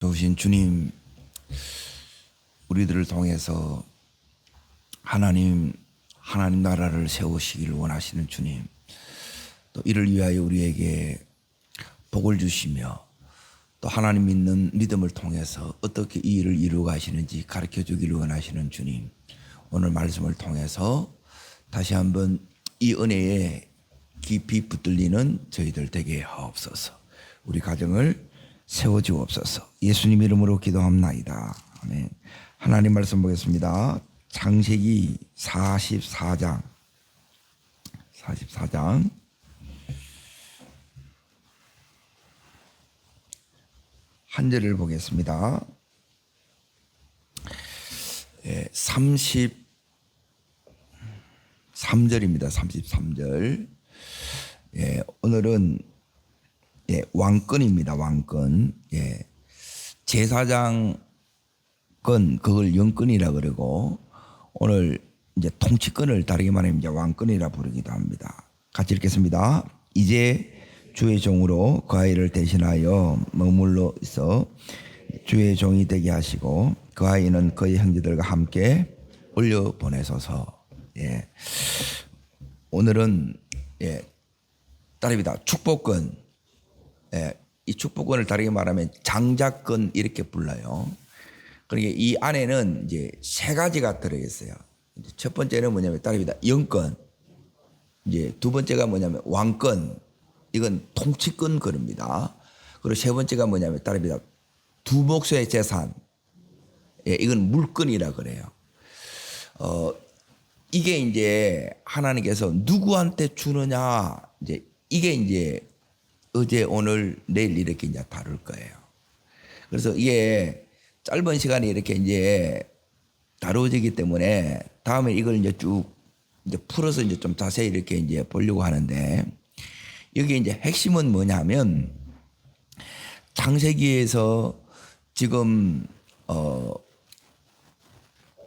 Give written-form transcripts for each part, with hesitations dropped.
좋으신 주님, 우리들을 통해서 하나님 나라를 세우시기를 원하시는 주님, 또 이를 위하여 우리에게 복을 주시며 또 하나님 믿는 믿음을 통해서 어떻게 이 일을 이루어 가시는지 가르쳐 주기를 원하시는 주님, 오늘 말씀을 통해서 다시 한번 이 은혜에 깊이 붙들리는 저희들 되게 하옵소서. 우리 가정을 세워주옵소서. 예수님 이름으로 기도합나이다. 아멘. 하나님 말씀 보겠습니다. 창세기 44장 한 절을 보겠습니다. 33절입니다. 33절. 오늘은 왕권입니다. 왕권. 제사장 건 그걸 영권이라 그러고, 오늘 이제 통치권을 다르게 말하면 이제 왕권이라 부르기도 합니다. 같이 읽겠습니다. 이제 주의 종으로 그 아이를 대신하여 머물러 있어 주의 종이 되게 하시고 그 아이는 그의 형제들과 함께 올려 보내소서. 오늘은 딸입니다. 축복권. 이 축복권을 다르게 말하면 장자권 이렇게 불러요. 그러니까 이 안에는 이제 세 가지가 들어있어요. 첫 번째는 뭐냐면 딸입니다. 영권. 이제 두 번째가 뭐냐면 왕권. 이건 통치권 그럽니다. 그리고 세 번째가 뭐냐면 딸입니다. 두 몫의 재산. 이건 물권이라 그래요. 이게 이제 하나님께서 누구한테 주느냐, 이제 이게 이제 어제 오늘 내일 이렇게 이제 다룰 거예요. 그래서 이게 짧은 시간에 이렇게 이제 다루어지기 때문에 다음에 이걸 이제 쭉 이제 풀어서 이제 좀 자세히 이렇게 이제 보려고 하는데, 여기 이제 핵심은 뭐냐면 창세기에서 지금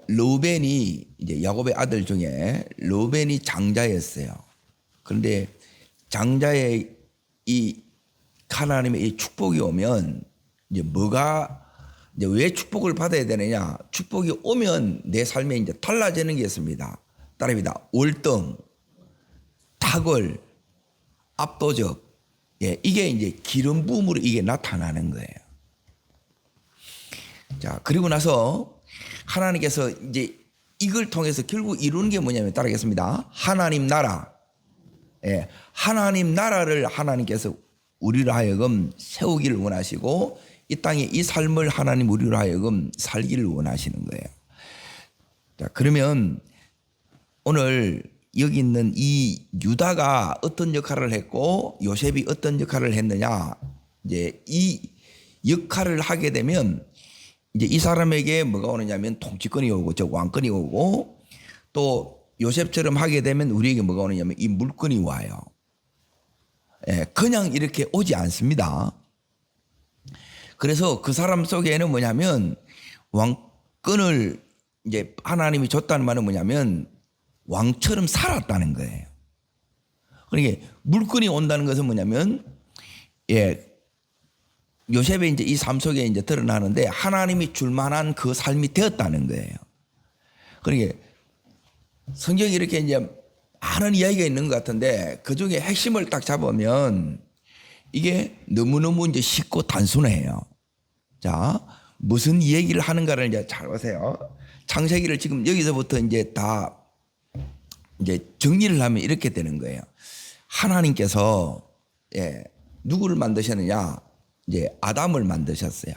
르우벤이 이제 야곱의 아들 중에 르우벤이 장자였어요. 그런데 장자의 이 하나님의 이 축복이 오면 이제 이제 왜 축복을 받아야 되느냐? 축복이 오면 내 삶에 이제 달라지는 게 있습니다. 따라합니다. 월등, 탁월, 압도적. 이게 이제 기름 부음으로 이게 나타나는 거예요. 자, 그리고 나서 하나님께서 이제 이걸 통해서 결국 이루는 게 뭐냐면 따르겠습니다. 하나님 나라. 하나님 나라를 하나님께서 우리로 하여금 세우기를 원하시고 이 땅에 이 삶을 하나님 우리로 하여금 살기를 원하시는 거예요. 자, 그러면 오늘 여기 있는 이 유다가 어떤 역할을 했고 요셉이 어떤 역할을 했느냐, 이제 이 역할을 하게 되면 이제 이 사람에게 뭐가 오느냐면 통치권이 오고 즉 왕권이 오고, 또 요셉처럼 하게 되면 우리에게 뭐가 오느냐면 이 물권이 와요. 그냥 이렇게 오지 않습니다. 그래서 그 사람 속에는 뭐냐면 왕권을 이제 하나님이 줬다는 말은 뭐냐면 왕처럼 살았다는 거예요. 그러니까 물권이 온다는 것은 뭐냐면 요셉의 이제 이 삶 속에 이제 드러나는데 하나님이 줄 만한 그 삶이 되었다는 거예요. 그러니까 성경이 이렇게 이제 많은 이야기가 있는 것 같은데 그 중에 핵심을 딱 잡으면 이게 너무너무 이제 쉽고 단순해요. 자, 무슨 얘기를 하는가를 이제 잘 보세요. 창세기를 지금 여기서부터 이제 다 이제 정리를 하면 이렇게 되는 거예요. 하나님께서 누구를 만드셨느냐? 이제 아담을 만드셨어요.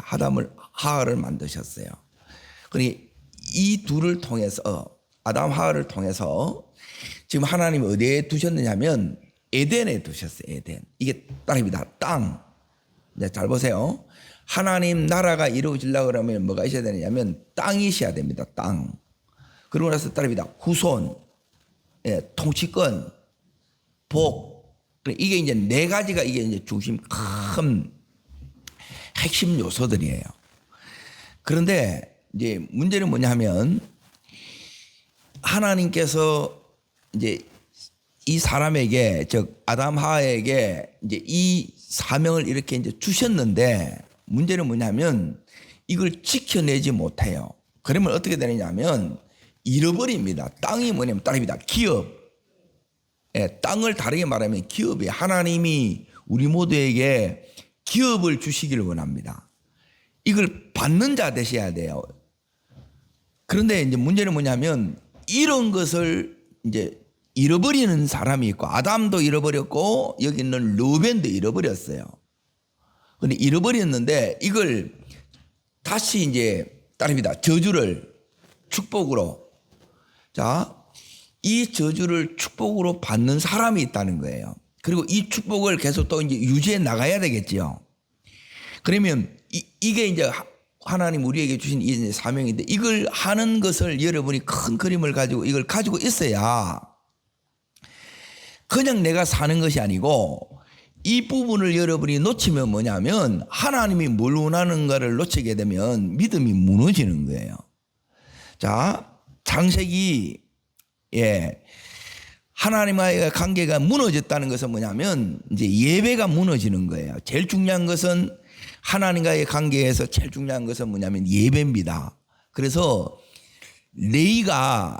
하와를 만드셨어요. 그러니 이 둘을 통해서 아담 하와를 통해서 지금 하나님이 어디에 두셨느냐면 에덴에 두셨어요. 에덴. 이게 땅입니다. 땅. 이제 잘 보세요. 하나님 나라가 이루어지려고 그러면 뭐가 있어야 되냐면 땅이 있어야 됩니다. 땅. 그러고 나서 따릅니다. 후손, 통치권, 복. 이게 이제 네 가지가 이게 이제 중심 큰 핵심 요소들이에요. 그런데 이제 문제는 뭐냐 하면 하나님께서 이제 이 사람에게 즉 아담 하와에게 이제 이 사명을 이렇게 이제 주셨는데 문제는 뭐냐면 이걸 지켜내지 못해요. 그러면 어떻게 되느냐면 잃어버립니다. 땅이 뭐냐면 땅입니다. 기업. 땅을 다르게 말하면 기업이 하나님이 우리 모두에게 기업을 주시기를 원합니다. 이걸 받는 자 되셔야 돼요. 그런데 이제 문제는 뭐냐면 이런 것을 이제 잃어버리는 사람이 있고 아담도 잃어버렸고 여기 있는 르벤도 잃어버렸어요. 근데 잃어버렸는데 이걸 다시 이제 따릅니다. 저주를 축복으로. 자, 이 저주를 축복으로 받는 사람이 있다는 거예요. 그리고 이 축복을 계속 또 이제 유지해 나가야 되겠죠. 그러면 이게 이제 하나님 우리에게 주신 이 사명인데 이걸 하는 것을 여러분이 큰 그림을 가지고 이걸 가지고 있어야 그냥 내가 사는 것이 아니고 이 부분을 여러분이 놓치면 뭐냐면 하나님이 뭘 원하는가를 놓치게 되면 믿음이 무너지는 거예요. 자, 창세기 하나님과의 관계가 무너졌다는 것은 뭐냐면 이제 예배가 무너지는 거예요. 제일 중요한 것은 하나님과의 관계에서 제일 중요한 것은 뭐냐면 예배입니다. 그래서 레이가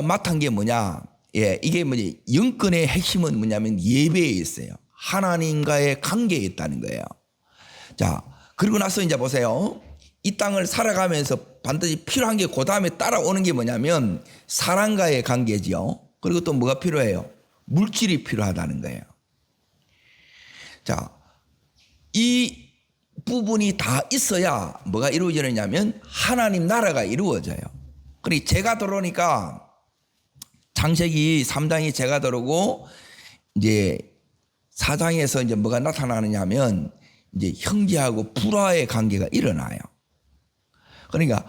맡은 게 뭐냐? 이게 뭐지? 영권의 핵심은 뭐냐면 예배에 있어요. 하나님과의 관계에 있다는 거예요. 자, 그리고 나서 이제 보세요. 이 땅을 살아가면서 반드시 필요한 게 그 다음에 따라오는 게 뭐냐면 사람과의 관계지요. 그리고 또 뭐가 필요해요? 물질이 필요하다는 거예요. 자, 이 부분이 다 있어야 뭐가 이루어지느냐면 하나님 나라가 이루어져요. 그러니 제가 들어오니까 창세기 3장이 제가 들어오고 이제 4장에서 이제 뭐가 나타나느냐면 이제 형제하고 불화의 관계가 일어나요. 그러니까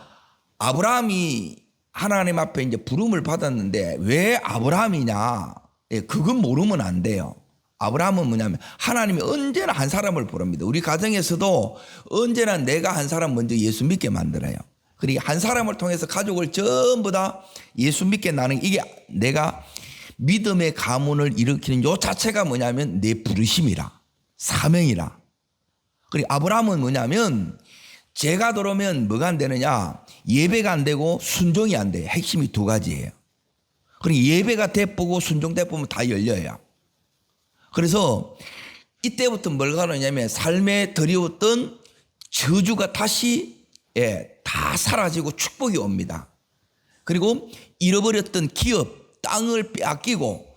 아브라함이 하나님 앞에 이제 부름을 받았는데 왜 아브라함이냐? 그건 모르면 안 돼요. 아브라함은 뭐냐면 하나님이 언제나 한 사람을 부릅니다. 우리 가정에서도 언제나 내가 한 사람 먼저 예수 믿게 만들어요. 그러니까 한 사람을 통해서 가족을 전부 다 예수 믿게 나는 이게 내가 믿음의 가문을 일으키는 요 자체가 뭐냐면 내 부르심이라 사명이라. 그리고 아브라함은 뭐냐면 제가 들어오면 뭐가 안 되느냐? 예배가 안 되고 순종이 안 돼요. 핵심이 두 가지예요. 그러니까 예배가 대보고 순종 대보면 다 열려요. 그래서 이때부터 뭘 가느냐면 삶에 들여왔던 저주가 다시 다 사라지고 축복이 옵니다. 그리고 잃어버렸던 기업, 땅을 빼앗기고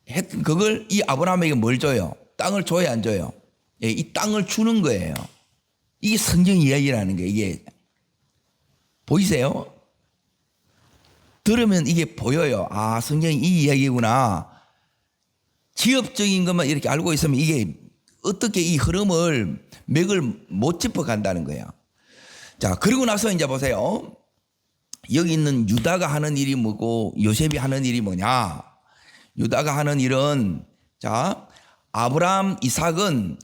했던 그걸 이 아브라함에게 뭘 줘요? 땅을 줘야 안 줘요? 이 땅을 주는 거예요. 이게 성경 이야기라는 게 이게 보이세요? 들으면 이게 보여요. 아, 성경이 이 이야기구나. 지엽적인 것만 이렇게 알고 있으면 이게 어떻게 이 흐름을 맥을 못 짚어간다는 거예요. 자, 그리고 나서 이제 보세요. 여기 있는 유다가 하는 일이 뭐고 요셉이 하는 일이 뭐냐? 유다가 하는 일은 자, 아브라함, 이삭은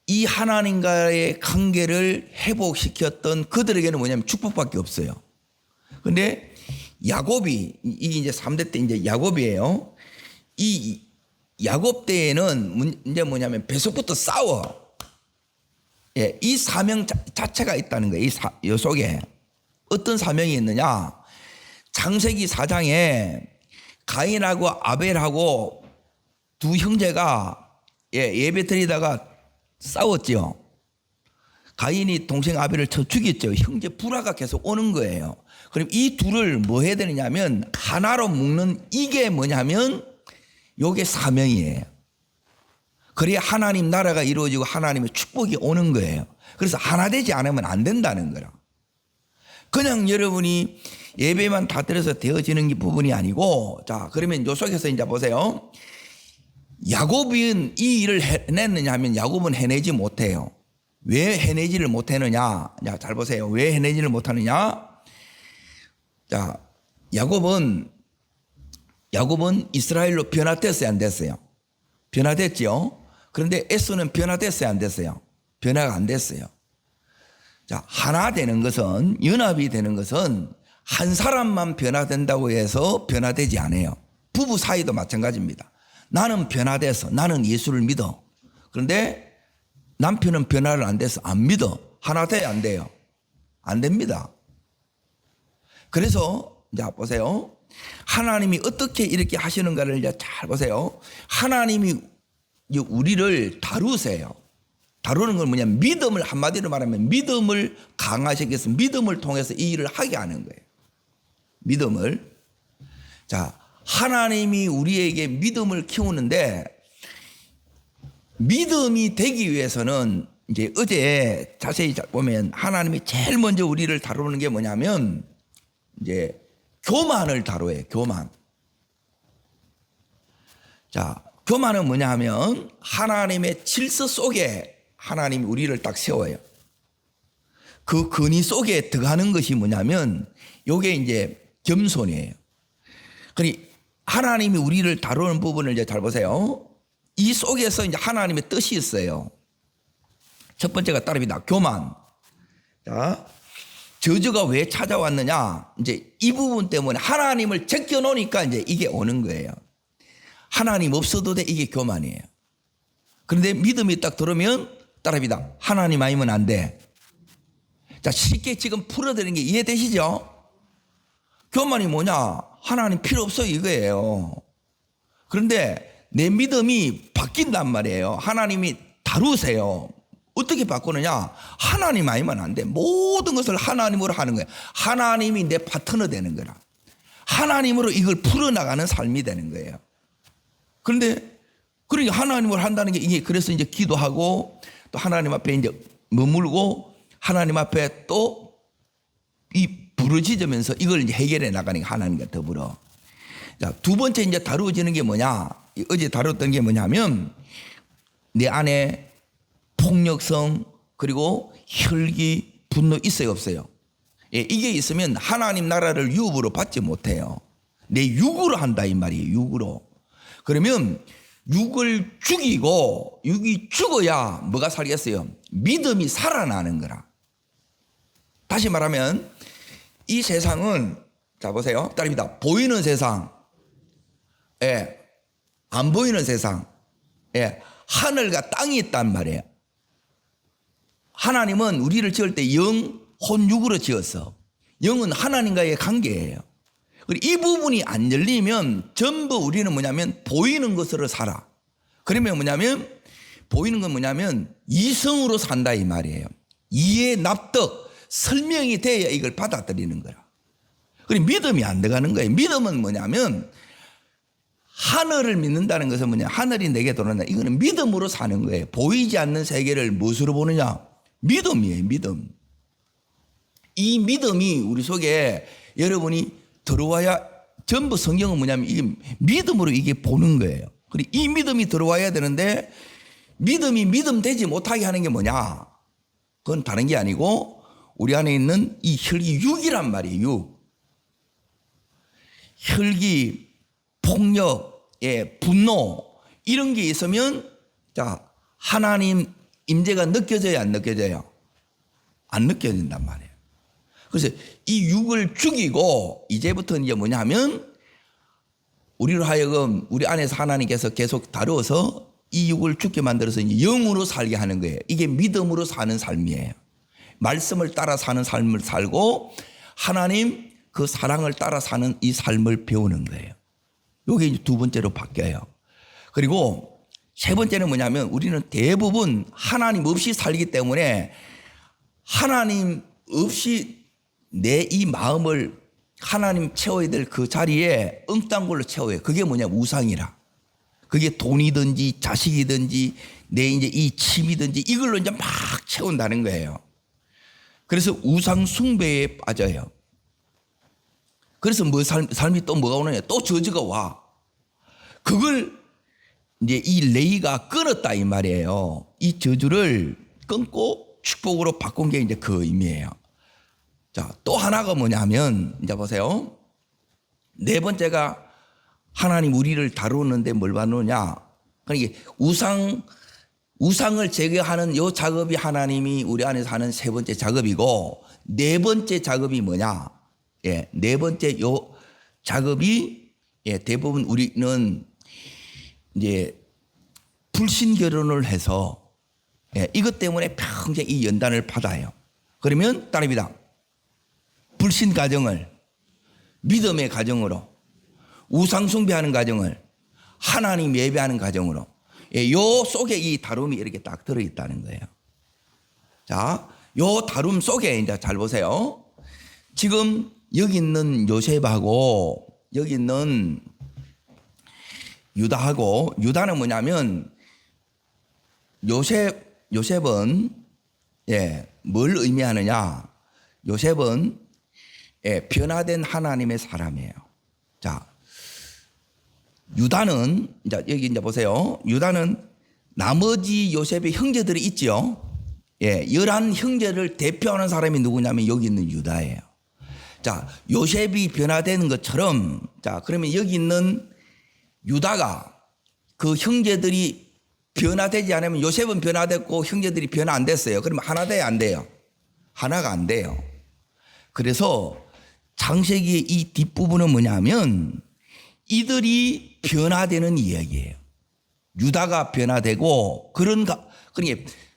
이 하나님과의 관계를 회복시켰던 그들에게는 뭐냐면 축복밖에 없어요. 근데 야곱이 이게 이제 3대 때 이제 야곱이에요. 이 야곱 때에는 문제 뭐냐면 배속부터 싸워. 이 사명 자체가 있다는 거예요. 이 속에 어떤 사명이 있느냐? 창세기 4장에 가인하고 아벨하고 두 형제가 예배 드리다가 싸웠죠. 가인이 동생 아벨을 쳐 죽였죠. 형제 불화가 계속 오는 거예요. 그럼 이 둘을 뭐 해야 되느냐면 하나로 묶는 이게 뭐냐면 요게 사명이에요. 그래야 하나님 나라가 이루어지고 하나님의 축복이 오는 거예요. 그래서 하나 되지 않으면 안 된다는 거라. 그냥 여러분이 예배만 다 드려서 되어지는 부분이 아니고 자 그러면 요 속에서 이제 보세요. 야곱은 이 일을 해냈느냐 하면 야곱은 해내지 못해요. 왜 해내지를 못하느냐? 자, 잘 보세요. 왜 해내지를 못하느냐? 자, 야곱은 이스라엘로 변화됐어요, 안 됐어요? 변화됐죠? 그런데 에서는 변화됐어요, 안 됐어요? 변화가 안 됐어요. 자, 하나 되는 것은, 연합이 되는 것은 한 사람만 변화된다고 해서 변화되지 않아요. 부부 사이도 마찬가지입니다. 나는 변화돼서 나는 예수를 믿어. 그런데 남편은 변화를 안 돼서 안 믿어. 하나 돼야 안 돼요. 안 됩니다. 그래서 이제 보세요. 하나님이 어떻게 이렇게 하시는가를 이제 잘 보세요. 하나님이 우리를 다루세요. 다루는 건 뭐냐면 믿음을, 한마디로 말하면 믿음을 강화시켜서 믿음을 통해서 이 일을 하게 하는 거예요. 믿음을. 자, 하나님이 우리에게 믿음을 키우는데, 믿음이 되기 위해서는 이제 어제 자세히 보면 하나님이 제일 먼저 우리를 다루는 게 뭐냐면 이제 교만을 다뤄요. 교만. 자, 교만은 뭐냐 하면 하나님의 질서 속에 하나님이 우리를 딱 세워요. 그 근위 속에 들어가는 것이 뭐냐면 요게 이제 겸손이에요. 그러니 하나님이 우리를 다루는 부분을 이제 잘 보세요. 이 속에서 이제 하나님의 뜻이 있어요. 첫 번째가 따릅니다. 교만. 자, 저주가 왜 찾아왔느냐? 이제 이 부분 때문에 하나님을 제껴 놓으니까 이제 이게 오는 거예요. 하나님 없어도 돼. 이게 교만이에요. 그런데 믿음이 딱 들어오면 따릅니다. 하나님 아니면 안 돼. 자, 쉽게 지금 풀어드리는 게 이해되시죠? 교만이 뭐냐? 하나님 필요 없어 이거예요. 그런데 내 믿음이 바뀐단 말이에요. 하나님이 다루세요. 어떻게 바꾸느냐? 하나님 아니면 안 돼. 모든 것을 하나님으로 하는 거예요. 하나님이 내 파트너 되는 거라. 하나님으로 이걸 풀어나가는 삶이 되는 거예요. 그런데 그러니까 하나님으로 한다는 게 이게 그래서 이제 기도하고 또 하나님 앞에 이제 머물고 하나님 앞에 또 이 부르짖으면서 이걸 이제 해결해 나가는 게 하나님과 더불어. 자, 두 번째 이제 다루어지는 게 뭐냐? 어제 다뤘던 게 뭐냐면 내 안에 폭력성 그리고 혈기, 분노 있어요 없어요? 예, 이게 있으면 하나님 나라를 유업으로 받지 못해요. 내 육으로 한다 이 말이에요. 육으로. 그러면 육을 죽이고 육이 죽어야 뭐가 살겠어요? 믿음이 살아나는 거라. 다시 말하면 이 세상은 자 보세요. 따릅니다. 보이는 세상, 예, 안 보이는 세상, 예, 하늘과 땅이 있단 말이에요. 하나님은 우리를 지을 때 영, 혼, 육으로 지었어. 영은 하나님과의 관계예요. 그리고 이 부분이 안 열리면 전부 우리는 뭐냐면 보이는 것으로 살아. 그러면 뭐냐면 보이는 건 뭐냐면 이성으로 산다 이 말이에요. 이해, 납득, 설명이 돼야 이걸 받아들이는 거야. 그리고 믿음이 안 들어가는 거예요. 믿음은 뭐냐면 하늘을 믿는다는 것은 뭐냐? 하늘이 내게 돌아온다. 이거는 믿음으로 사는 거예요. 보이지 않는 세계를 무엇으로 보느냐? 믿음이에요. 믿음. 이 믿음이 우리 속에 여러분이 들어와야 전부 성경은 뭐냐면 이게 믿음으로 이게 보는 거예요. 그리고 이 믿음이 들어와야 되는데 믿음이 믿음 되지 못하게 하는 게 뭐냐? 그건 다른 게 아니고 우리 안에 있는 이 혈기 육이란 말이에요. 육. 혈기, 폭력, 예, 분노 이런 게 있으면 자 하나님 임재가 느껴져요 안 느껴져요? 안 느껴진단 말이에요. 그래서 이 육을 죽이고 이제부터는 이제 뭐냐 하면 우리로 하여금 우리 안에서 하나님께서 계속 다루어서 이 육을 죽게 만들어서 이제 영으로 살게 하는 거예요. 이게 믿음으로 사는 삶이에요. 말씀을 따라 사는 삶을 살고 하나님 그 사랑을 따라 사는 이 삶을 배우는 거예요. 이게 이제 두 번째로 바뀌어요. 그리고 세 번째는 뭐냐면 우리는 대부분 하나님 없이 살기 때문에 하나님 없이 내 이 마음을 하나님 채워야 될 그 자리에 엉뚱한 걸로 채워요. 그게 뭐냐? 우상이라. 그게 돈이든지 자식이든지 내 이제 이 취미든지 이걸로 이제 막 채운다는 거예요. 그래서 우상 숭배에 빠져요. 그래서 뭐 삶이 또 뭐가 오느냐? 또 저주가 와. 그걸 이제 이 레이가 끊었다 이 말이에요. 이 저주를 끊고 축복으로 바꾼 게 이제 그 의미예요. 자, 또 하나가 뭐냐면 이제 보세요. 네 번째가 하나님 우리를 다루는데 뭘 받느냐? 그러니까 우상을 제거하는 요 작업이 하나님이 우리 안에서 하는 세 번째 작업이고 네 번째 작업이 뭐냐? 예, 네 번째 요 작업이 예, 대부분 우리는 이제 불신 결혼을 해서 예, 이것 때문에 평생 이 연단을 받아요. 그러면 따릅니다. 불신 가정을 믿음의 가정으로, 우상 숭배하는 가정을 하나님 예배하는 가정으로, 예, 요 속에 이 다름이 이렇게 딱 들어있다는 거예요. 자, 요 다름 속에 이제 잘 보세요. 지금 여기 있는 요셉하고 여기 있는 유다하고, 유다는 뭐냐면 요셉은 예, 뭘 의미하느냐? 요셉은 예, 변화된 하나님의 사람이에요. 자, 유다는 이제 여기 이제 보세요. 유다는 나머지 요셉의 형제들이 있지요. 예, 11 형제를 대표하는 사람이 누구냐면 여기 있는 유다예요. 자, 요셉이 변화되는 것처럼, 자, 그러면 여기 있는 유다가 그 형제들이 변화되지 않으면, 요셉은 변화됐고 형제들이 변화 안 됐어요. 그러면 하나 돼야 안 돼요? 하나가 안 돼요. 그래서 창세기의 이 뒷부분은 뭐냐면 이들이 변화되는 이야기예요. 유다가 변화되고, 그러니까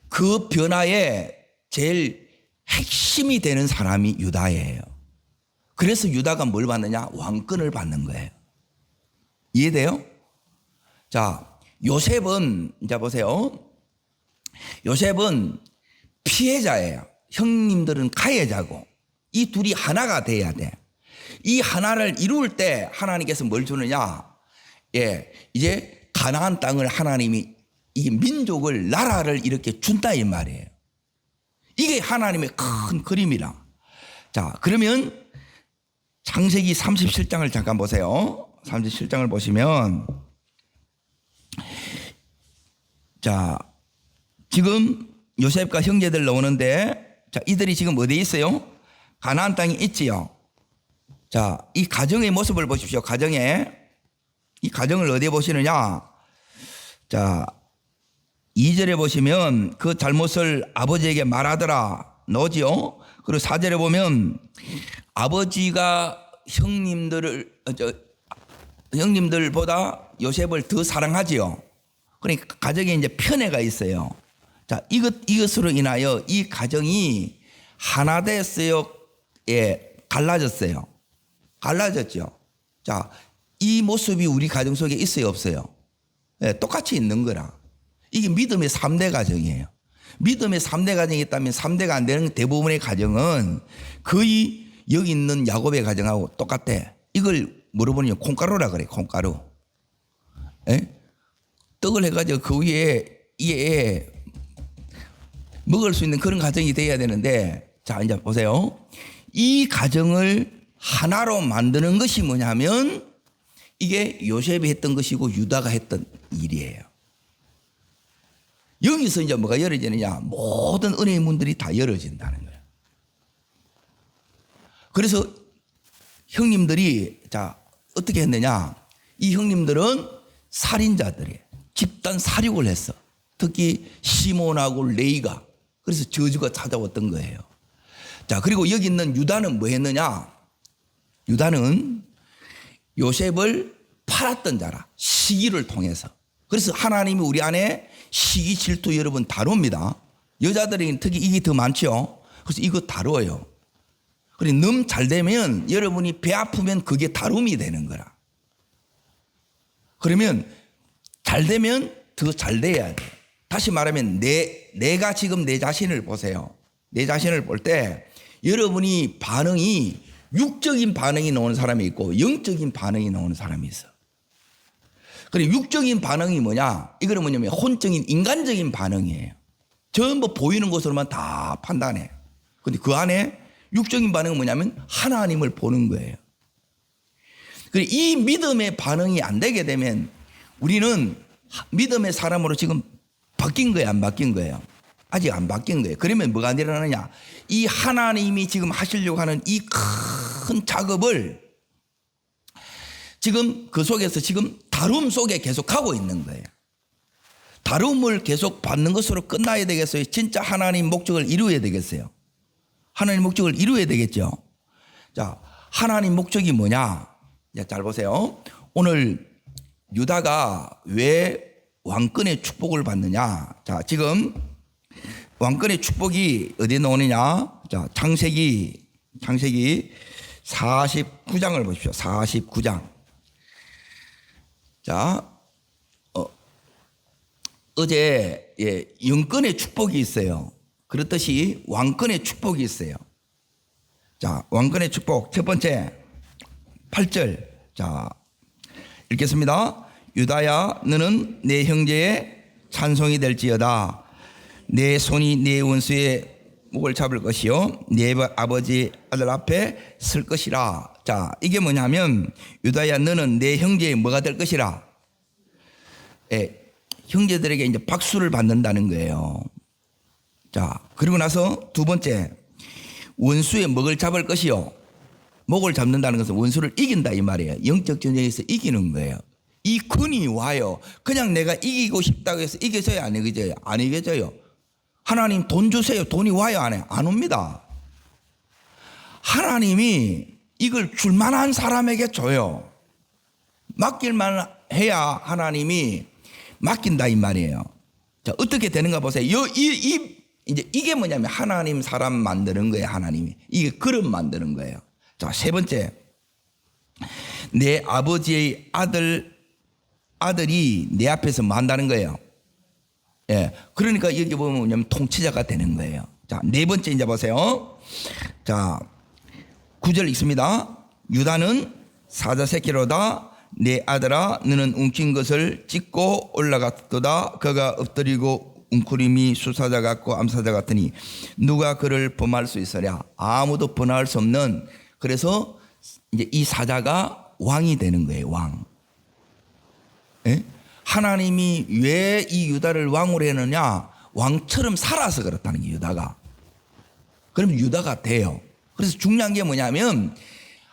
그 변화에 제일 핵심이 되는 사람이 유다예요. 그래서 유다가 뭘 받느냐? 왕권을 받는 거예요. 이해돼요? 자, 요셉은 이제 보세요. 요셉은 피해자예요. 형님들은 가해자고, 이 둘이 하나가 돼야 돼. 이 하나를 이룰 때 하나님께서 뭘 주느냐? 예, 이제 가나안 땅을 하나님이, 이 민족을, 나라를 이렇게 준다 이 말이에요. 이게 하나님의 큰 그림이라. 자, 그러면 창세기 37장을 잠깐 보세요. 37장을 보시면, 자, 지금 요셉과 형제들 나오는데, 자, 이들이 지금 어디에 있어요? 가나안 땅에 있지요. 자, 이 가정의 모습을 보십시오. 이 가정을 어디에 보시느냐? 자, 2절에 보시면 그 잘못을 아버지에게 말하더라 나오지요. 그리고 4절에 보면 아버지가 형님들보다 요셉을 더 사랑하지요. 그러니까 가정에 이제 편애가 있어요. 자, 이것으로 인하여 이 가정이 하나 됐어요? 예, 갈라졌어요. 갈라졌죠. 자, 이 모습이 우리 가정 속에 있어요, 없어요? 예, 똑같이 있는 거라. 이게 믿음의 3대 가정이에요. 믿음의 3대 가정이 있다면 3대가 안 되는 대부분의 가정은 거의 여기 있는 야곱의 가정하고 똑같아. 이걸 물어보니 콩가루라 그래, 콩가루. 예? 떡을 해가지고 그 위에 이게 먹을 수 있는 그런 가정이 돼야 되는데, 자, 이제 보세요. 이 가정을 하나로 만드는 것이 뭐냐면 이게 요셉이 했던 것이고 유다가 했던 일이에요. 여기서 이제 뭐가 열어지느냐? 모든 은혜의 문들이 다 열어진다는 거예요. 그래서 형님들이 자, 어떻게 했느냐? 이 형님들은 살인자들이에요. 집단 살육을 했어. 특히 시몬하고 레이가. 그래서 저주가 찾아왔던 거예요. 자, 그리고 여기 있는 유다는 뭐 했느냐? 유다는 요셉을 팔았던 자라. 시기를 통해서. 그래서 하나님이 우리 안에 시기, 질투 여러분 다룹니다. 여자들에게는 특히 이게 더 많죠. 그래서 이거 다뤄요. 그리고 너무 잘 되면 여러분이 배 아프면 그게 다룸이 되는 거라. 그러면 잘 되면 더 잘 돼야 돼. 다시 말하면 내가 지금 내 자신을 보세요. 내 자신을 볼 때 여러분이 반응이 육적인 반응이 나오는 사람이 있고 영적인 반응이 나오는 사람이 있어. 그리고 육적인 반응이 뭐냐? 이거는 뭐냐면 혼적인 인간적인 반응이에요. 전부 보이는 것으로만 다 판단해. 근데 그 안에 육적인 반응은 뭐냐면 하나님을 보는 거예요. 그리고 이 믿음의 반응이 안 되게 되면 우리는 믿음의 사람으로 지금 바뀐 거예요, 안 바뀐 거예요? 아직 안 바뀐 거예요. 그러면 뭐가 일어나느냐? 이 하나님이 지금 하시려고 하는 이 큰 작업을 지금 그 속에서 지금 다룸 속에 계속 하고 있는 거예요. 다룸을 계속 받는 것으로 끝나야 되겠어요? 진짜 하나님 목적을 이루어야 되겠어요? 하나님 목적을 이루어야 되겠죠? 자, 하나님 목적이 뭐냐? 잘 보세요. 오늘 유다가 왜 왕권의 축복을 받느냐? 자, 지금 왕권의 축복이 어디에 나오느냐? 자, 창세기 49장을 보십시오. 49장. 자, 어제 영권의 축복이 있어요. 그렇듯이 왕권의 축복이 있어요. 자, 왕권의 축복 첫 번째 8절. 자, 읽겠습니다. 유다야, 너는 내 형제의 찬송이 될지어다. 내 손이 내 원수의 목을 잡을 것이요 내 아버지 아들 앞에 설 것이라. 자, 이게 뭐냐면 유다야, 너는 내 형제의 뭐가 될 것이라. 형제들에게 이제 박수를 받는다는 거예요. 자, 그리고 나서 두 번째, 원수의 목을 잡을 것이요. 목을 잡는다는 것은 원수를 이긴다 이 말이에요. 영적 전쟁에서 이기는 거예요. 이 근이 와요. 그냥 내가 이기고 싶다고 해서 이겨져요, 안 이겨져요? 안 이겨져요. 하나님 돈 주세요. 돈이 와요, 안 해요? 안 옵니다. 하나님이 이걸 줄 만한 사람에게 줘요. 맡길만 해야 하나님이 맡긴다 이 말이에요. 자, 어떻게 되는가 보세요. 이제 이게 뭐냐면 하나님 사람 만드는 거예요. 하나님이 이게 그릇 만드는 거예요. 자, 세 번째, 내 아버지의 아들이 내 앞에서 뭐 한다는 거예요. 그러니까 여기 보면 뭐냐면 통치자가 되는 거예요. 자, 네 번째 이제 보세요. 자, 9절 읽습니다. 유다는 사자 새끼로다. 내 아들아, 너는 웅킨 것을 찢고 올라갔도다. 그가 엎드리고 웅크림이 수사자 같고 암사자 같으니 누가 그를 범할 수 있으랴. 아무도 범할 수 없는. 그래서 이제 이 사자가 왕이 되는 거예요. 왕. 하나님이 왜 이 유다를 왕으로 했느냐? 왕처럼 살아서 그렇다는 게 유다가. 그럼 유다가 돼요. 그래서 중요한 게 뭐냐면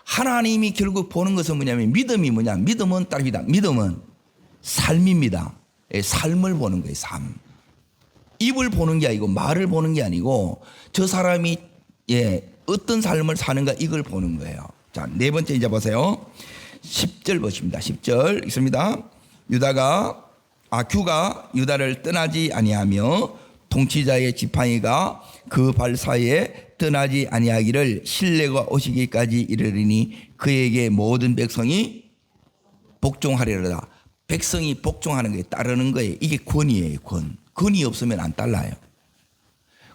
하나님이 결국 보는 것은 뭐냐면 믿음이 뭐냐? 믿음은 딸입니다. 믿음은 삶입니다. 삶을 보는 거예요. 삶. 입을 보는 게 아니고 말을 보는 게 아니고 저 사람이 어떤 삶을 사는가 이걸 보는 거예요. 자, 네 번째 이제 보세요. 10절 보십니다. 10절 있습니다. 규가 유다를 떠나지 아니하며 통치자의 지팡이가 그 발 사이에 떠나지 아니하기를 신뢰가 오시기까지 이르리니 그에게 모든 백성이 복종하리로다. 백성이 복종하는 거에 따르는 거예요. 이게 권이에요. 권이 없으면 안 따라요.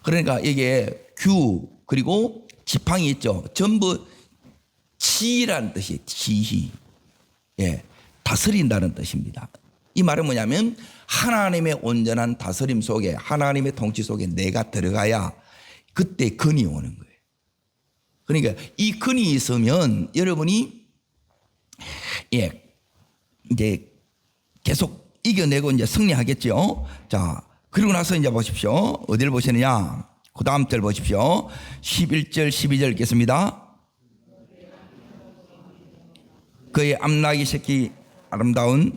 그러니까 이게 규 그리고 지팡이 있죠. 전부 치라는 뜻이에요. 지희. 다스린다는 뜻입니다. 이 말은 뭐냐면 하나님의 온전한 다스림 속에 하나님의 통치 속에 내가 들어가야 그때 근이 오는 거예요. 그러니까 이 근이 있으면 여러분이 이제 계속 이겨내고 이제 승리하겠죠. 자, 그리고 나서 이제 보십시오. 어디를 보시느냐? 그 다음 절 보십시오. 11절 12절 읽겠습니다. 그의 암나기 새끼 아름다운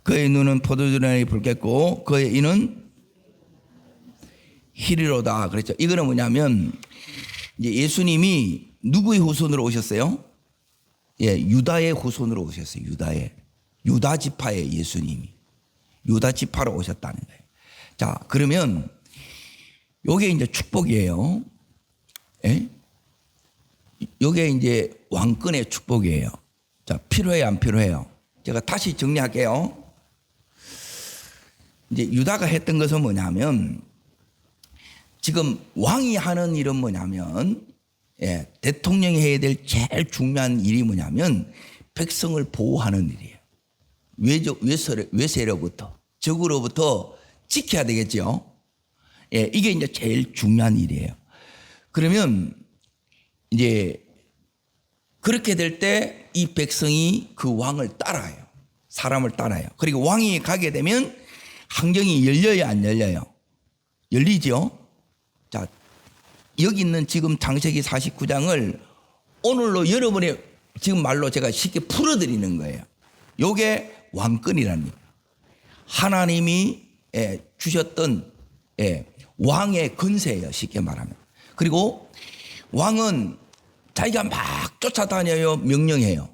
그의 눈은 포도주나에 붉겠고 그의 이는 희리로다 그랬죠. 이거는 뭐냐면 이제 예수님이 누구의 후손으로 오셨어요? 유다의 후손으로 오셨어요. 유다 지파의 예수님이 유다 지파로 오셨다는 거예요. 자, 그러면 요게 이제 축복이에요. 요게 이제 왕권의 축복이에요. 자, 필요해요, 안 필요해요? 제가 다시 정리할게요. 이제 유다가 했던 것은 뭐냐면 지금 왕이 하는 일은 뭐냐면 대통령이 해야 될 제일 중요한 일이 뭐냐면 백성을 보호하는 일이에요. 외세로부터 적으로부터 지켜야 되겠죠. 이게 이제 제일 중요한 일이에요. 그러면 이제 그렇게 될 때 이 백성이 그 왕을 따라요. 사람을 따라요. 그리고 왕이 가게 되면 환경이 열려요, 안 열려요? 열리죠. 자, 여기 있는 지금 창세기 49장을 오늘로 여러분의 지금 말로 제가 쉽게 풀어드리는 거예요. 요게 왕권이라는 거예요. 하나님이 주셨던 왕의 권세예요. 쉽게 말하면. 그리고 왕은 자기가 막 쫓아다녀요? 명령해요?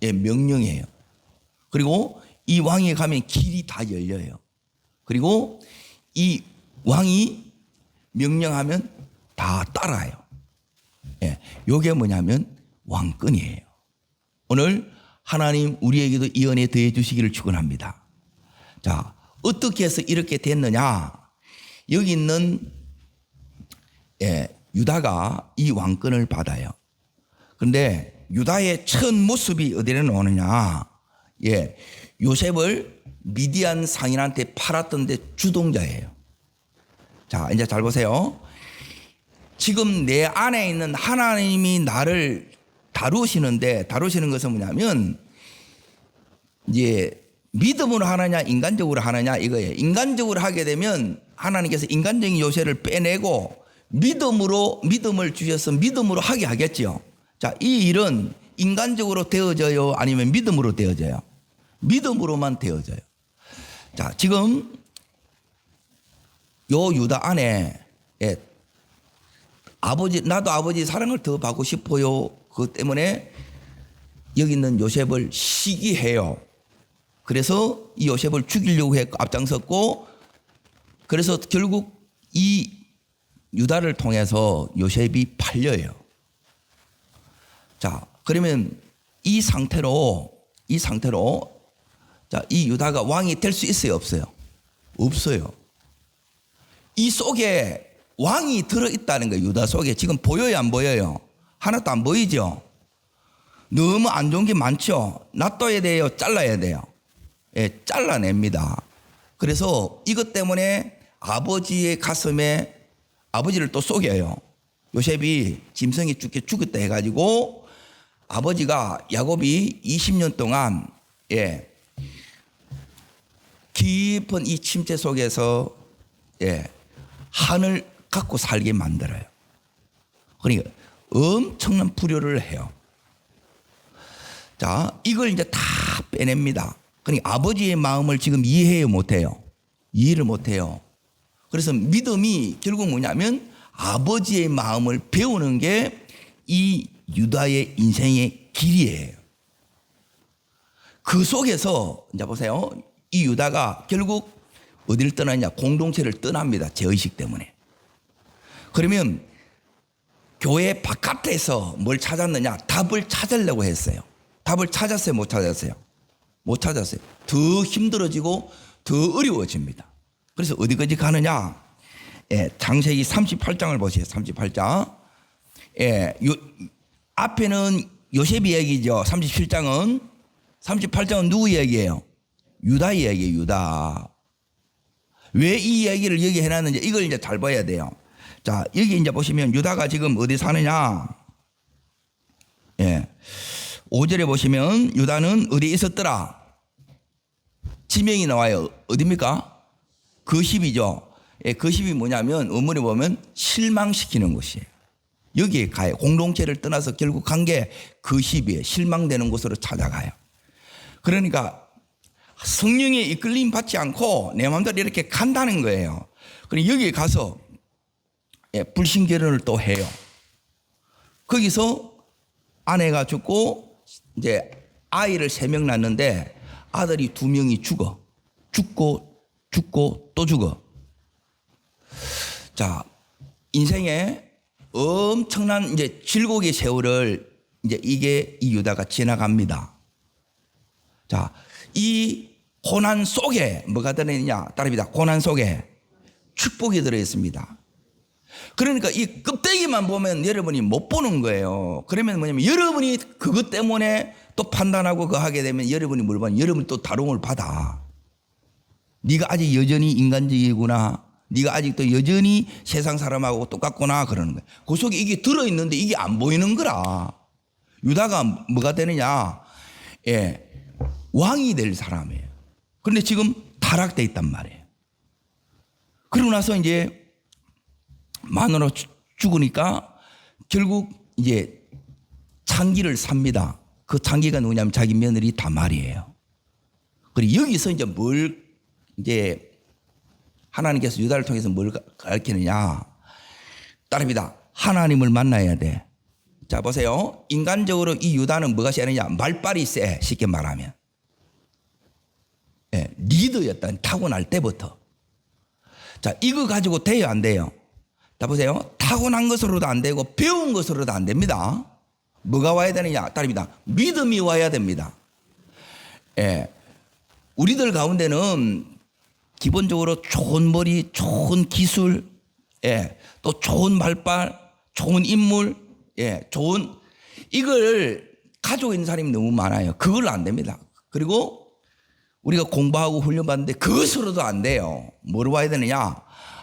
명령해요. 그리고 이 왕에 가면 길이 다 열려요. 그리고 이 왕이 명령하면 다 따라요. 예, 요게 뭐냐면 왕권이에요. 오늘 하나님 우리에게도 이 은혜 더해 주시기를 축원합니다. 자, 어떻게 해서 이렇게 됐느냐? 여기 있는 유다가 이 왕권을 받아요. 그런데 유다의 첫 모습이 어디에 나오느냐? 요셉을 미디안 상인한테 팔았던 데 주동자예요. 자, 이제 잘 보세요. 지금 내 안에 있는 하나님이 나를 다루시는 것은 뭐냐면, 이제 믿음으로 하느냐, 인간적으로 하느냐, 이거예요. 인간적으로 하게 되면 하나님께서 인간적인 요새를 빼내고 믿음을 주셔서 믿음으로 하게 하겠죠. 자, 이 일은 인간적으로 되어져요? 아니면 믿음으로 되어져요? 믿음으로만 되어져요. 자, 지금 요 유다 안에 나도 아버지 사랑을 더 받고 싶어요. 그것 때문에 여기 있는 요셉을 시기해요. 그래서 이 요셉을 죽이려고 했고 앞장섰고, 그래서 결국 이 유다를 통해서 요셉이 팔려요. 자, 그러면 이 상태로 자, 이 유다가 왕이 될 수 있어요, 없어요? 없어요. 이 속에 왕이 들어있다는 거예요. 유다 속에. 지금 보여요, 안 보여요? 하나도 안 보이죠? 너무 안 좋은 게 많죠? 놔둬야 돼요, 잘라야 돼요? 잘라냅니다. 그래서 이것 때문에 아버지의 가슴에 아버지를 또 속여요. 요셉이 짐승이 죽겠다 해가지고 아버지가 야곱이 20년 동안 깊은 이 침체 속에서 한을 갖고 살게 만들어요. 그러니까 엄청난 불효를 해요. 자, 이걸 이제 다 빼냅니다. 그러니까 아버지의 마음을 지금 이해해요, 못해요? 이해를 못해요. 그래서 믿음이 결국 뭐냐면 아버지의 마음을 배우는 게 이 유다의 인생의 길이에요. 그 속에서 이제 보세요. 이 유다가 결국 어디를 떠나냐? 공동체를 떠납니다. 죄의식 때문에. 그러면 교회 바깥에서 뭘 찾았느냐? 답을 찾으려고 했어요. 답을 찾았어요? 못 찾았어요? 못 찾았어요. 더 힘들어지고 더 어려워집니다. 그래서 어디까지 가느냐? 창세기 38장을 보세요. 38장. 앞에는 요셉 이야기죠. 37장은. 38장은 누구 이야기예요? 유다 이야기예요. 유다. 왜 이 이야기를 여기 해놨는지 이걸 이제 잘 봐야 돼요. 자, 여기 이제 보시면 유다가 지금 어디 사느냐? 5절에 보시면 유다는 어디에 있었더라? 지명이 나와요. 어디입니까? 거십이죠. 거십이 뭐냐면 원문에 보면 실망시키는 곳이에요. 여기에 가요. 공동체를 떠나서 결국 간 게 거십이에요. 실망되는 곳으로 찾아가요. 그러니까 성령의 이끌림 받지 않고 내 마음대로 이렇게 간다는 거예요. 그럼 여기에 가서 불신 결혼을 또 해요. 거기서 아내가 죽고 이제 아이를 3명 낳는데 아들이 2명이 죽고 또 죽어. 자, 인생에 엄청난 이제 질곡의 세월을 이제 이게 이 유다가 지나갑니다. 자, 이 고난 속에 뭐가 들어있느냐? 따릅니다. 고난 속에 축복이 들어있습니다. 그러니까 이 껍데기만 보면 여러분이 못 보는 거예요. 그러면 뭐냐면 여러분이 그것 때문에 또 판단하고 그거 하게 되면 여러분이 뭘 봐? 여러분이 또 다rum을 받아. 네가 아직 여전히 인간적이구나. 네가 아직도 여전히 세상 사람하고 똑같구나 그러는 거예요. 그 속에 이게 들어있는데 이게 안 보이는 거라. 유다가 뭐가 되느냐? 왕이 될 사람이에요. 그런데 지금 타락돼 있단 말이에요. 그러고 나서 이제 마누라 죽으니까 결국 이제 창기를 삽니다. 그 창기가 누구냐면 자기 며느리 다말이에요. 그리고 여기서 이제 하나님께서 유다를 통해서 뭘 가르치느냐? 따릅니다. 하나님을 만나야 돼. 자, 보세요. 인간적으로 이 유다는 뭐가 세느냐? 말빨이 세. 쉽게 말하면. 예, 리더였다. 타고날 때부터. 자, 이거 가지고 돼요, 안 돼요? 자, 보세요. 타고난 것으로도 안 되고 배운 것으로도 안 됩니다. 뭐가 와야 되느냐? 따릅니다. 믿음이 와야 됩니다. 예, 우리들 가운데는 기본적으로 좋은 머리, 좋은 기술, 예, 또 좋은 말빨, 좋은 인물, 예, 좋은 이걸 가지고 있는 사람이 너무 많아요. 그걸로 안 됩니다. 그리고 우리가 공부하고 훈련받는데 그것으로도 안 돼요. 뭐로 와야 되느냐?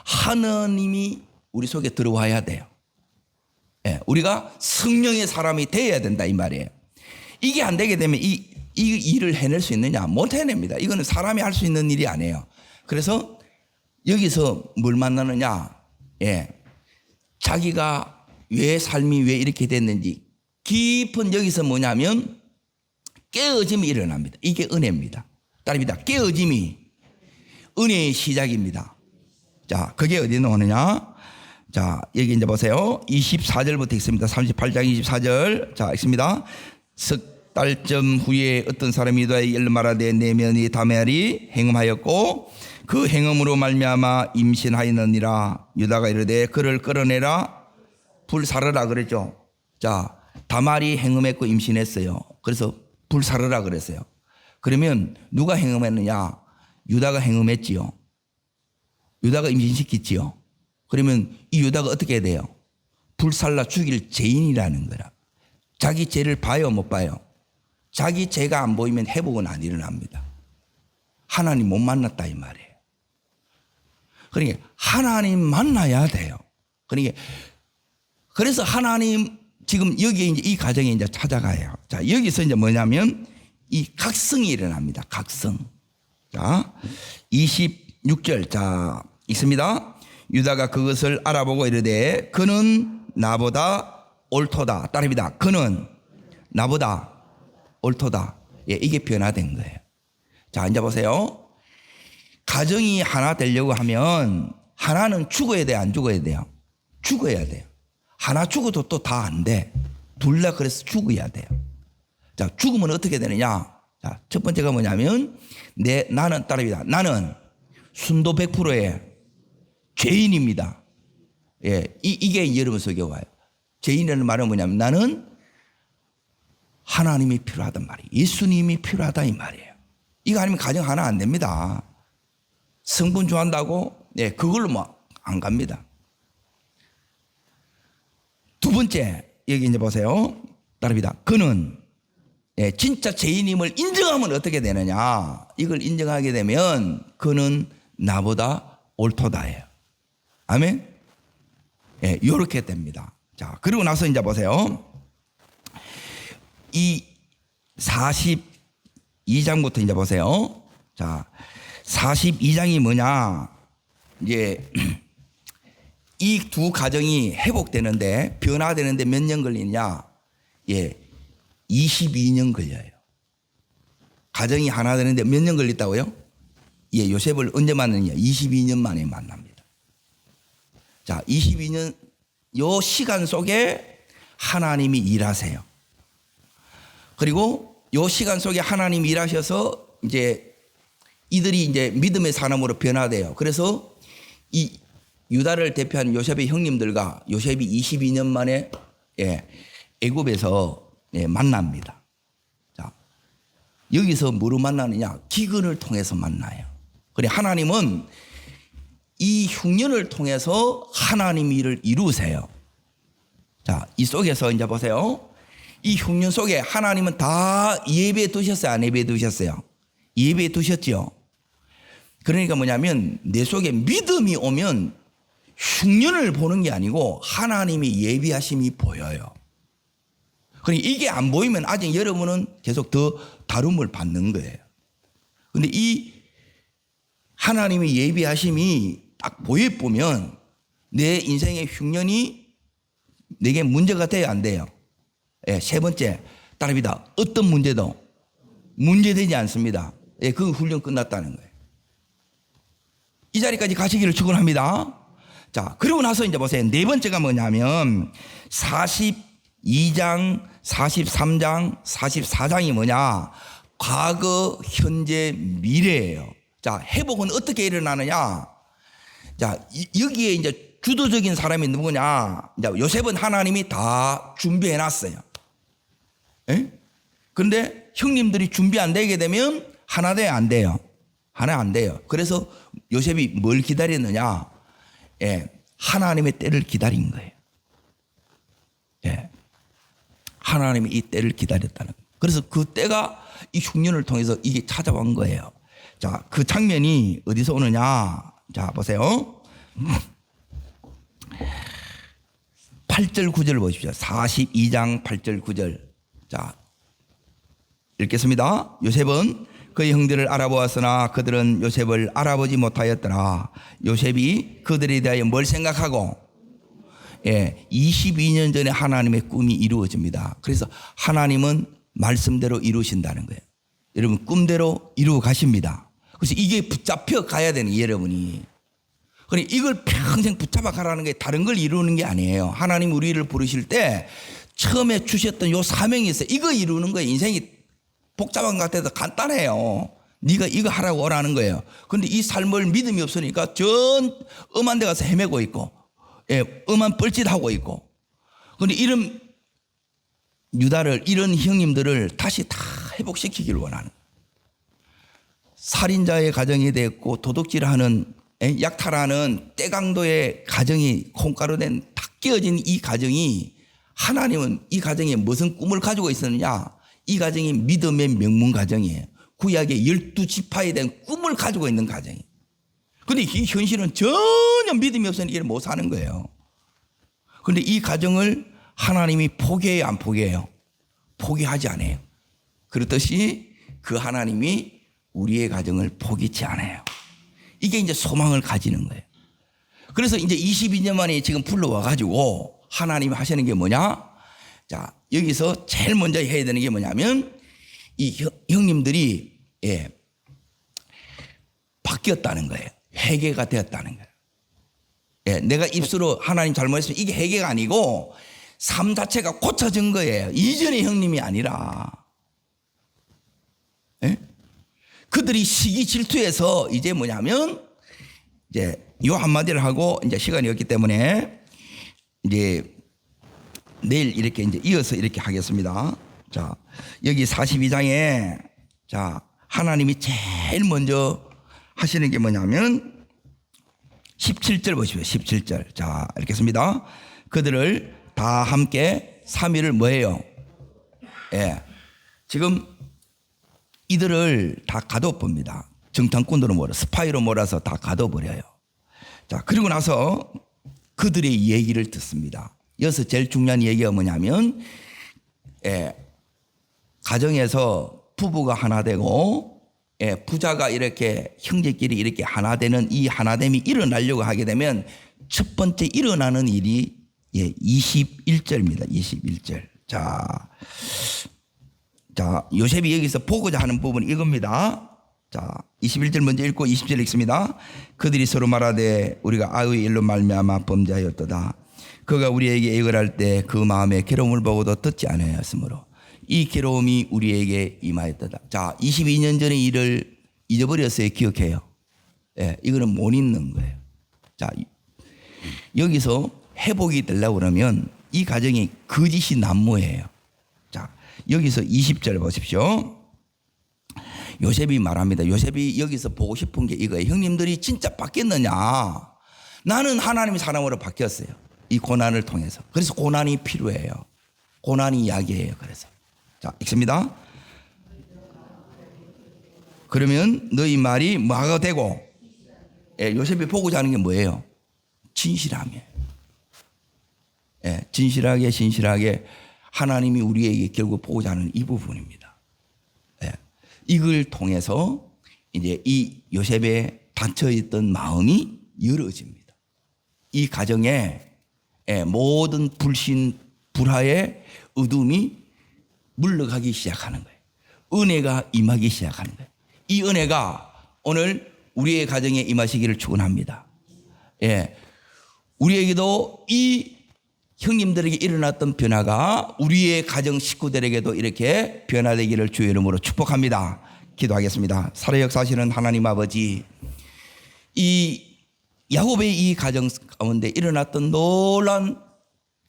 하나님이 우리 속에 들어와야 돼요. 예, 우리가 성령의 사람이 되어야 된다 이 말이에요. 이게 안 되게 되면 이 일을 해낼 수 있느냐? 못 해냅니다. 이거는 사람이 할 수 있는 일이 아니에요. 그래서 여기서 뭘 만나느냐? 예, 자기가 왜 삶이 왜 이렇게 됐는지 깊은 여기서 뭐냐면 깨어짐이 일어납니다. 이게 은혜입니다. 따릅니다. 깨어짐이 은혜의 시작입니다. 자, 그게 어디 나오느냐? 자, 여기 이제 보세요. 24절부터 있습니다. 38장 24절. 자, 있습니다. 석 달쯤 후에 어떤 사람이 유다에게 이르러 말하되 내면이 다메아리 행음하였고 그 행음으로 말미암아 임신하였느니라. 유다가 이르되 그를 끌어내라 불사르라 그랬죠. 자, 다말이 행음했고 임신했어요. 그래서 불사르라 그랬어요. 그러면 누가 행음했느냐? 유다가 행음했지요. 유다가 임신시켰지요. 그러면 이 유다가 어떻게 해야 돼요? 불살라 죽일 죄인이라는 거라. 자기 죄를 봐요, 못 봐요? 자기 죄가 안 보이면 회복은 안 일어납니다. 하나님 못 만났다 이 말이에요. 그러니까 하나님 만나야 돼요. 그러니까 그래서 하나님 지금 여기에 이제 이 가정에 이제 찾아가요. 자, 여기서 이제 뭐냐면 이 각성이 일어납니다. 각성. 자, 26절. 자, 있습니다. 유다가 그것을 알아보고 이르되 그는 나보다 옳도다. 따릅니다. 그는 나보다 옳도다. 예, 이게 변화된 거예요. 자, 이제 보세요. 가정이 하나 되려고 하면 하나는 죽어야 돼, 안 죽어야 돼요? 죽어야 돼요. 하나 죽어도 또 다 안 돼. 둘 다 그래서 죽어야 돼요. 자, 죽으면 어떻게 되느냐? 자, 첫 번째가 뭐냐면 나는 따릅니다. 나는 순도 100%의 죄인입니다. 예, 이게 여러분 속에 와요. 죄인이라는 말은 뭐냐면 나는 하나님이 필요하단 말이에요. 예수님이 필요하다 이 말이에요. 이거 아니면 가정 하나 안 됩니다. 성분 좋아한다고 네, 그걸로 뭐 안 갑니다. 두 번째 여기 이제 보세요. 따릅니다. 그는 예, 진짜 죄인임을 인정하면 어떻게 되느냐? 이걸 인정하게 되면 그는 나보다 옳도다예요. 아멘. 예, 이렇게 됩니다. 자, 그리고 나서 이제 보세요. 이 42장부터 이제 보세요. 자, 42장이 뭐냐? 이제 이 두 가정이 회복되는데 변화되는데 몇 년 걸리냐? 예, 22년 걸려요. 가정이 하나 되는데 몇 년 걸렸다고요? 예, 요셉을 언제 만났냐? 22년 만에 만납니다. 자, 22년 요 시간 속에 하나님이 일하세요. 그리고 요 시간 속에 하나님이 일하셔서 이제 이들이 이제 믿음의 사람으로 변화돼요. 그래서 이 유다를 대표한 요셉의 형님들과 요셉이 22년 만에 예, 애굽에서 예, 만납니다. 자, 여기서 뭐로 만나느냐? 기근을 통해서 만나요. 그래 하나님은 이 흉년을 통해서 하나님 일을 이루세요. 자, 이 속에서 이제 보세요. 이 흉년 속에 하나님은 다 예배에 두셨어요? 안 예배에 두셨어요? 예배에 두셨죠. 그러니까 뭐냐면 내 속에 믿음이 오면 흉년을 보는 게 아니고 하나님의 예비하심이 보여요. 그러니까 이게 안 보이면 아직 여러분은 계속 더 다룸을 받는 거예요. 그런데 이 하나님의 예비하심이 딱 보여보면 내 인생의 흉년이 내게 문제가 돼야 안 돼요. 예, 세 번째 따릅니다. 어떤 문제도 문제되지 않습니다. 예, 그 훈련 끝났다는 거예요. 이 자리까지 가시기를 축원합니다. 자, 그리고 나서 이제 보세요. 네 번째가 뭐냐면 42장, 43장, 44장이 뭐냐? 과거, 현재, 미래예요. 자, 회복은 어떻게 일어나느냐? 자, 여기에 이제 주도적인 사람이 누구냐? 이제 요셉은 하나님이 다 준비해 놨어요. 예? 그런데 형님들이 준비 안 되게 되면 하나 돼야 안 돼요. 하나 안 돼요. 그래서 요셉이 뭘 기다렸느냐? 예, 하나님의 때를 기다린 거예요. 예, 하나님이 이 때를 기다렸다는 거예요. 그래서 그 때가 이 흉년을 통해서 이게 찾아온 거예요. 자, 그 장면이 어디서 오느냐? 자, 보세요. 8절 9절 보십시오. 42장 8절 9절. 자, 읽겠습니다. 요셉은 그의 형들을 알아보았으나 그들은 요셉을 알아보지 못하였더라. 요셉이 그들에 대하여 뭘 생각하고? 예, 22년 전에 하나님의 꿈이 이루어집니다. 그래서 하나님은 말씀대로 이루신다는 거예요. 여러분, 꿈대로 이루어 가십니다. 그래서 이게 붙잡혀 가야 되는 여러분이. 그러니까 이걸 평생 붙잡아 가라는 게 다른 걸 이루는 게 아니에요. 하나님 우리를 부르실 때 처음에 주셨던 요 사명이 있어요. 이거 이루는 거예요. 인생이 복잡한 것 같아도 간단해요. 네가 이거 하라고 오라는 거예요. 그런데 이 삶을 믿음이 없으니까 전 엄한 데 가서 헤매고 있고, 예, 엄한 뻘짓하고 있고. 그런데 이런 유다를, 이런 형님들을 다시 다 회복시키기를 원하는. 살인자의 가정이 됐고 도둑질하는, 약탈하는 떼강도의 가정이 콩가루 된 다 깨어진 이 가정이, 하나님은 이 가정에 무슨 꿈을 가지고 있었느냐? 이 가정이 믿음의 명문 가정이에요. 구약의 12지파에 대한 꿈을 가지고 있는 가정이에요. 그런데 이 현실은 전혀 믿음이 없으니 이를 못 사는 거예요. 그런데 이 가정을 하나님이 포기해요, 안 포기해요? 포기하지 않아요. 그렇듯이 그 하나님이 우리의 가정을 포기치 않아요. 이게 이제 소망을 가지는 거예요. 그래서 이제 22년 만에 지금 불러와가지고 하나님이 하시는 게 뭐냐? 자, 여기서 제일 먼저 해야 되는 게 뭐냐면 이 형님들이, 예, 바뀌었다는 거예요. 회개가 되었다는 거예요. 예, 내가 입술로 하나님 잘못했으면 이게 회개가 아니고 삶 자체가 고쳐진 거예요. 이전의 형님이 아니라. 예? 그들이 시기 질투해서 이제 뭐냐면 이제 요 한마디를 하고 이제 시간이 없기 때문에 이제 내일 이렇게 이제 이어서 이렇게 하겠습니다. 자, 여기 42장에 자, 하나님이 제일 먼저 하시는 게 뭐냐면 17절 보십시오. 17절. 자, 읽겠습니다. 그들을 다 함께 3일을 뭐해요? 예. 지금 이들을 다 가둬봅니다. 정탐꾼으로 몰아, 스파이로 몰아서 다 가둬버려요. 자, 그리고 나서 그들의 얘기를 듣습니다. 여기서 제일 중요한 얘기가 뭐냐면, 예, 가정에서 부부가 하나 되고, 예, 부자가 이렇게 형제끼리 이렇게 하나 되는 이 하나됨이 일어나려고 하게 되면 첫 번째 일어나는 일이, 예, 21절입니다. 21절. 자, 요셉이 여기서 보고자 하는 부분은 이겁니다. 자, 21절 먼저 읽고 20절 읽습니다. 그들이 서로 말하되 우리가 아우의 일로 말미암아 범죄하였도다. 그가 우리에게 애걸할 때 그 마음에 괴로움을 보고도 듣지 아니하였으므로 이 괴로움이 우리에게 임하였도다. 자, 22년 전의 일을 잊어버렸어요? 기억해요? 예, 이거는 못 잊는 거예요. 자, 여기서 회복이 되려고 그러면 이 가정이 거짓이 난무예요. 자, 여기서 20절 보십시오. 요셉이 말합니다. 요셉이 여기서 보고 싶은 게 이거예요. 형님들이 진짜 바뀌었느냐? 나는 하나님의 사람으로 바뀌었어요. 이 고난을 통해서. 그래서 고난이 필요해요. 고난이 약이에요. 그래서. 자, 읽습니다. 그러면 너희 말이 뭐가 되고, 예, 요셉이 보고자 하는 게 뭐예요? 진실함이에요. 예, 진실하게 하나님이 우리에게 결국 보고자 하는 이 부분입니다. 예, 이걸 통해서 이제 이 요셉의 닫혀있던 마음이 열어집니다. 이 가정에, 예, 모든 불신, 불화의 어둠이 물러가기 시작하는 거예요. 은혜가 임하기 시작하는 거예요. 이 은혜가 오늘 우리의 가정에 임하시기를 축원합니다. 예, 우리에게도 이 형님들에게 일어났던 변화가 우리의 가정 식구들에게도 이렇게 변화되기를 주의 이름으로 축복합니다. 기도하겠습니다. 살아 역사하시는 하나님 아버지, 이 야곱의 이 가정 가운데 일어났던 놀란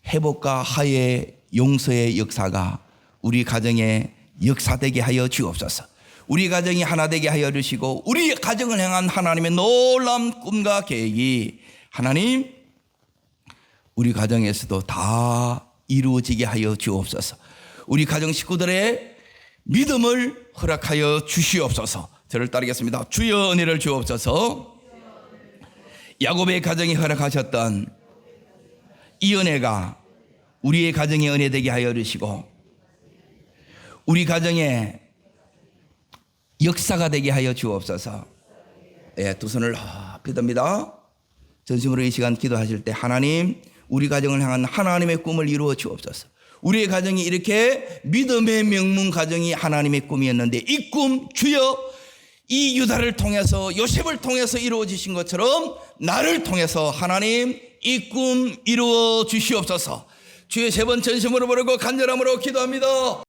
회복과 화해, 용서의 역사가 우리 가정에 역사되게 하여 주옵소서. 우리 가정이 하나 되게 하여 주시고 우리 가정을 향한 하나님의 놀라운 꿈과 계획이 하나님 우리 가정에서도 다 이루어지게 하여 주옵소서. 우리 가정 식구들의 믿음을 허락하여 주시옵소서. 저를 따르겠습니다. 주여 은혜를 주옵소서. 야곱의 가정이 허락하셨던 이 은혜가 우리의 가정의 은혜 되게 하여 주시고 우리 가정의 역사가 되게 하여 주옵소서. 예, 두 손을 높이 듭니다. 전심으로 이 시간 기도하실 때 하나님 우리 가정을 향한 하나님의 꿈을 이루어 주옵소서. 우리의 가정이 이렇게 믿음의 명문 가정이 하나님의 꿈이었는데 이 꿈 주여 이 유다를 통해서 요셉을 통해서 이루어지신 것처럼 나를 통해서 하나님 이 꿈 이루어 주시옵소서. 주의 세 번 전심으로 부르고 간절함으로 기도합니다.